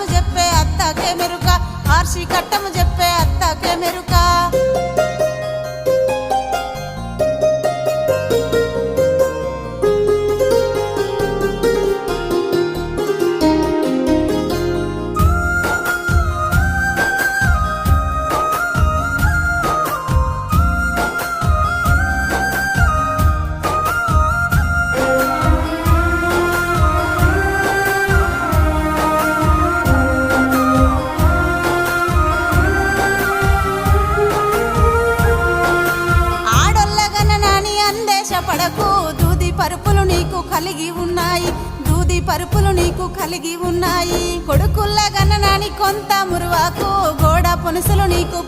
కట్టము చెప్పే అత్తకే మెరుక ఆర్షి కట్టము చెప్పే అత్తకే మెరుక పడకు దూది పరుపులు నీకు కలిగి ఉన్నాయి దూది పరుపులు నీకు కలిగి ఉన్నాయి కొడుకుల్ల గన్ననాని కొంత మురువాకు గోడ పొనుసులు నీకు